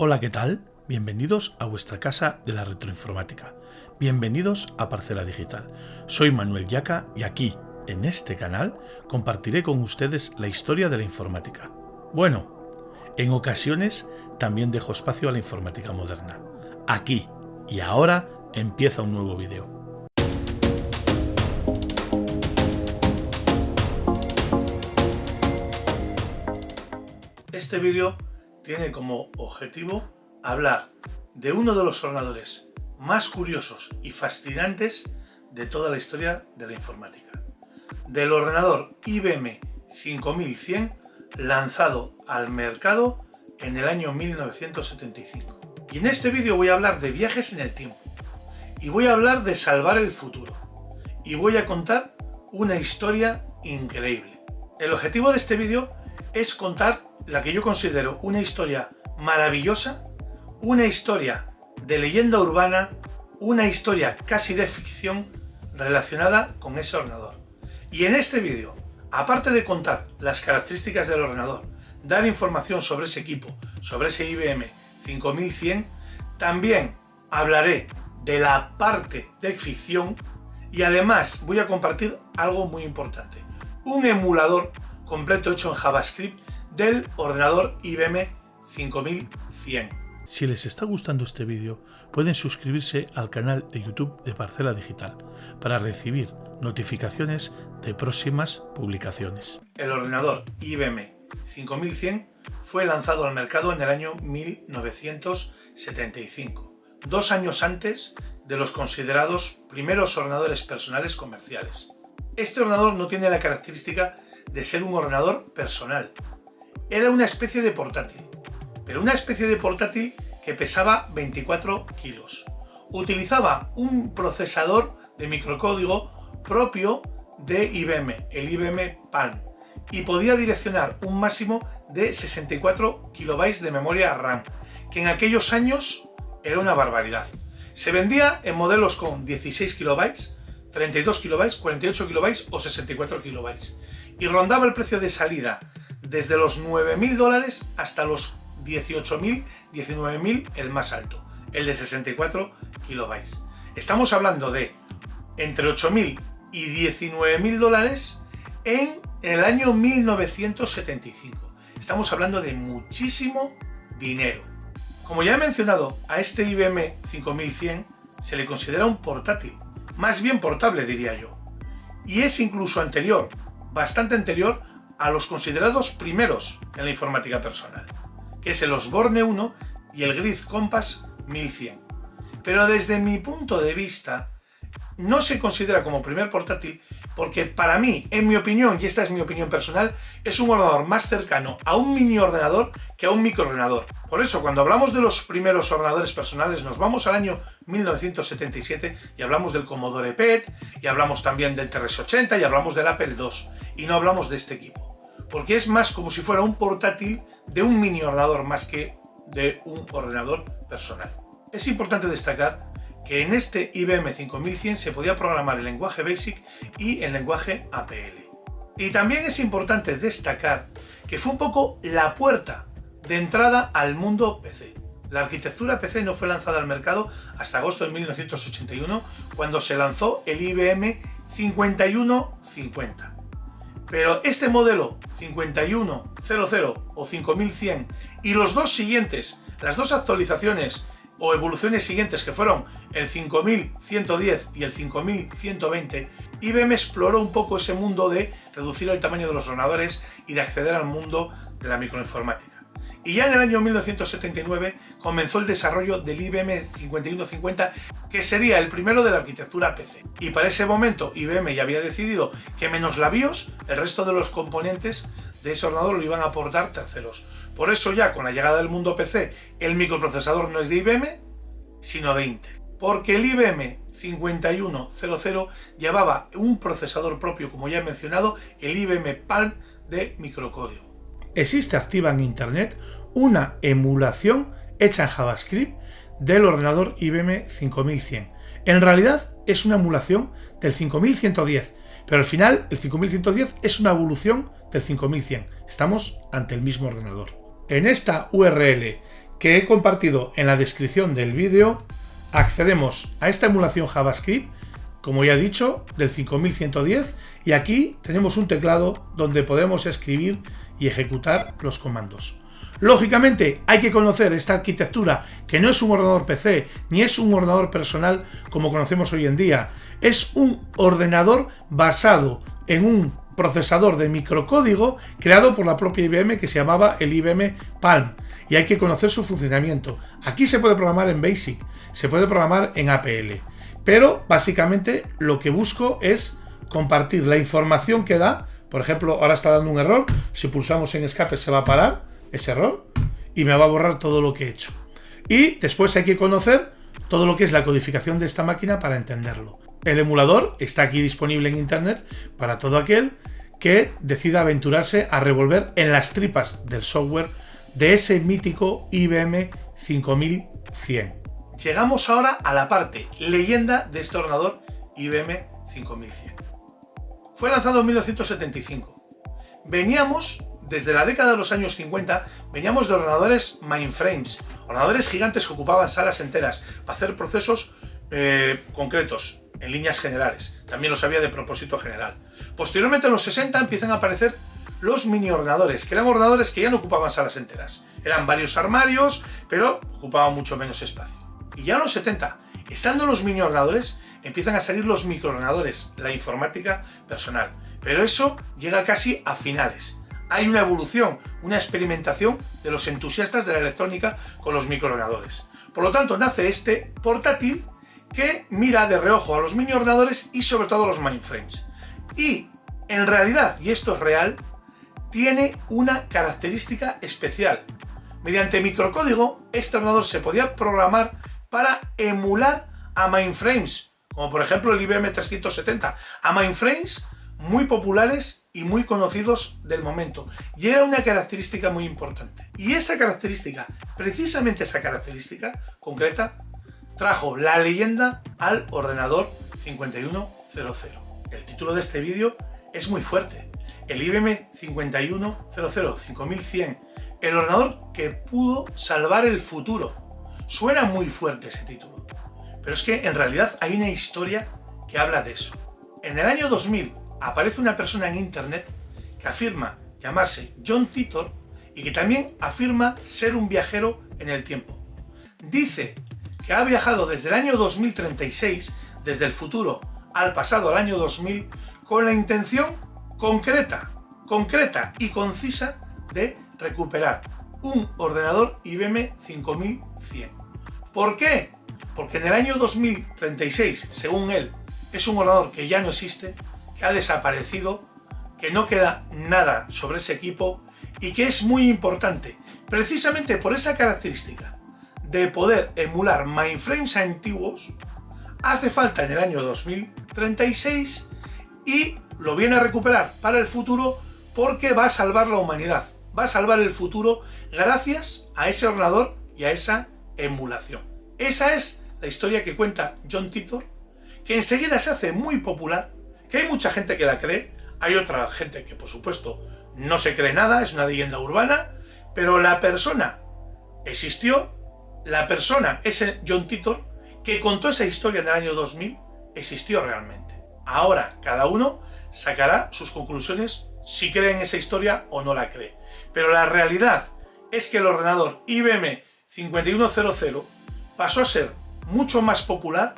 Hola, ¿qué tal? Bienvenidos a vuestra casa de la retroinformática. Bienvenidos a Parcela Digital. Soy Manuel Yaca y aquí, en este canal, compartiré con ustedes la historia de la informática. Bueno, en ocasiones también dejo espacio a la informática moderna. Aquí y ahora empieza un nuevo vídeo. Este vídeo tiene como objetivo hablar de uno de los ordenadores más curiosos y fascinantes de toda la historia de la informática, del ordenador IBM 5100 lanzado al mercado en el año 1975. Y en este vídeo voy a hablar de viajes en el tiempo, y voy a hablar de salvar el futuro, y voy a contar una historia increíble. El objetivo de este vídeo es contar la que yo considero una historia maravillosa, una historia de leyenda urbana, una historia casi de ficción relacionada con ese ordenador. Y en este vídeo, aparte de contar las características del ordenador, dar información sobre ese equipo, sobre ese IBM 5100, también hablaré de la parte de ficción y además voy a compartir algo muy importante, un emulador completo hecho en JavaScript del ordenador IBM 5100. Si les está gustando este vídeo, pueden suscribirse al canal de YouTube de Parcela Digital para recibir notificaciones de próximas publicaciones. El ordenador IBM 5100 fue lanzado al mercado en el año 1975, 2 años antes de los considerados primeros ordenadores personales comerciales. Este ordenador no tiene la característica de ser un ordenador personal. Era una especie de portátil, pero una especie de portátil que pesaba 24 kilos. Utilizaba un procesador de microcódigo propio de IBM, el IBM Palm, y podía direccionar un máximo de 64 kilobytes de memoria RAM, que en aquellos años era una barbaridad. Se vendía en modelos con 16 kilobytes, 32 kilobytes, 48 kilobytes o 64 kilobytes, y rondaba el precio de salida desde los $9.000 hasta los 18.000, 19.000 el más alto, el de 64 kilobytes. Estamos hablando de entre 8.000 y 19.000 dólares en el año 1975. Estamos hablando de muchísimo dinero. Como ya he mencionado, a este IBM 5100 se le considera un portátil, más bien portable diría yo, y es incluso anterior, bastante anterior a los considerados primeros en la informática personal, que es el Osborne 1 y el Grid Compass 1100. Pero desde mi punto de vista, no se considera como primer portátil porque para mí, en mi opinión, y esta es mi opinión personal, es un ordenador más cercano a un mini ordenador que a un microordenador. Por eso, cuando hablamos de los primeros ordenadores personales, nos vamos al año 1977 y hablamos del Commodore PET, y hablamos también del TRS-80 y hablamos del Apple II, y no hablamos de este equipo, porque es más como si fuera un portátil de un mini ordenador más que de un ordenador personal. Es importante destacar que en este IBM 5100 se podía programar el lenguaje BASIC y el lenguaje APL. Y también es importante destacar que fue un poco la puerta de entrada al mundo PC. La arquitectura PC no fue lanzada al mercado hasta agosto de 1981, cuando se lanzó el IBM 5150. Pero este modelo 5100 o 5100 y los dos siguientes, las dos actualizaciones o evoluciones siguientes, que fueron el 5110 y el 5120, IBM exploró un poco ese mundo de reducir el tamaño de los ordenadores y de acceder al mundo de la microinformática. Y ya en el año 1979 comenzó el desarrollo del IBM 5150, que sería el primero de la arquitectura PC. Y para ese momento IBM ya había decidido que menos la BIOS, el resto de los componentes de ese ordenador lo iban a aportar terceros. Por eso ya con la llegada del mundo PC, el microprocesador no es de IBM, sino de Intel. Porque el IBM 5100 llevaba un procesador propio, como ya he mencionado, el IBM Palm de microcódigo. Existe activa en internet una emulación hecha en JavaScript del ordenador IBM 5100. En realidad es una emulación del 5110, pero al final el 5110 es una evolución del 5100. Estamos ante el mismo ordenador. En esta URL que he compartido en la descripción del vídeo, accedemos a esta emulación JavaScript, como ya he dicho, del 5110, y aquí tenemos un teclado donde podemos escribir y ejecutar los comandos. Lógicamente hay que conocer esta arquitectura, que no es un ordenador PC ni es un ordenador personal como conocemos hoy en día. Es un ordenador basado en un procesador de microcódigo creado por la propia IBM, que se llamaba el IBM Palm, y hay que conocer su funcionamiento. Aquí se puede programar en BASIC, se puede programar en APL, pero básicamente lo que busco es compartir la información que da. Por ejemplo, ahora está dando un error, si pulsamos en escape se va a parar ese error y me va a borrar todo lo que he hecho. Y después hay que conocer todo lo que es la codificación de esta máquina para entenderlo. El emulador está aquí disponible en internet para todo aquel que decida aventurarse a revolver en las tripas del software de ese mítico IBM 5100. Llegamos ahora a la parte leyenda de este ordenador IBM 5100. Fue lanzado en 1975. Veníamos, desde la década de los años 50, veníamos de ordenadores mainframes, ordenadores gigantes que ocupaban salas enteras para hacer procesos concretos, en líneas generales. También los había de propósito general. Posteriormente, en los 60, empiezan a aparecer los mini ordenadores, que eran ordenadores que ya no ocupaban salas enteras. Eran varios armarios, pero ocupaban mucho menos espacio. Y ya en los 70, estando en los mini ordenadores, empiezan a salir los microordenadores, la informática personal. Pero eso llega casi a finales. Hay una evolución, una experimentación de los entusiastas de la electrónica con los microordenadores. Por lo tanto, nace este portátil que mira de reojo a los mini ordenadores y sobre todo a los mainframes. Y en realidad, y esto es real, tiene una característica especial. Mediante microcódigo, este ordenador se podía programar para emular a mainframes, como por ejemplo el IBM 370, a mainframes muy populares y muy conocidos del momento. Y era una característica muy importante. Y esa característica, precisamente esa característica concreta, trajo la leyenda al ordenador 5100. El título de este vídeo es muy fuerte. El IBM 5100, 5100, el ordenador que pudo salvar el futuro. Suena muy fuerte ese título, pero es que en realidad hay una historia que habla de eso. En el año 2000 aparece una persona en internet que afirma llamarse John Titor y que también afirma ser un viajero en el tiempo. Dice que ha viajado desde el año 2036, desde el futuro al pasado, al año 2000, con la intención concreta y concisa de recuperar un ordenador IBM 5100. ¿Por qué? Porque en el año 2036, según él, es un ordenador que ya no existe, que ha desaparecido, que no queda nada sobre ese equipo y que es muy importante, precisamente por esa característica de poder emular mainframes antiguos. Hace falta en el año 2036 y lo viene a recuperar para el futuro porque va a salvar la humanidad, va a salvar el futuro gracias a ese ordenador y a esa emulación. Esa es la historia que cuenta John Titor, que enseguida se hace muy popular, que hay mucha gente que la cree, hay otra gente que por supuesto no se cree nada, es una leyenda urbana, pero la persona existió, la persona, ese John Titor, que contó esa historia en el año 2000, existió realmente. Ahora cada uno sacará sus conclusiones si cree en esa historia o no la cree. Pero la realidad es que el ordenador IBM 5100 pasó a ser mucho más popular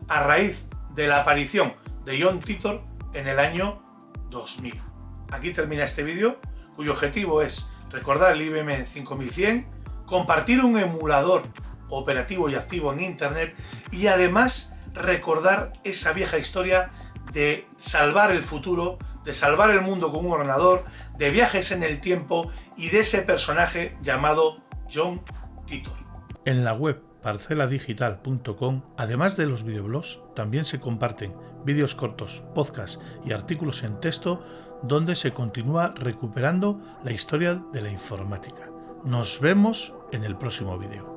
a raíz de la aparición de John Titor en el año 2000. Aquí termina este vídeo, cuyo objetivo es recordar el IBM 5100, compartir un emulador operativo y activo en internet y además recordar esa vieja historia de salvar el futuro, de salvar el mundo con un ordenador, de viajes en el tiempo y de ese personaje llamado John Titor. En la web parceladigital.com, además de los videoblogs, también se comparten vídeos cortos, podcasts y artículos en texto donde se continúa recuperando la historia de la informática. Nos vemos en el próximo vídeo.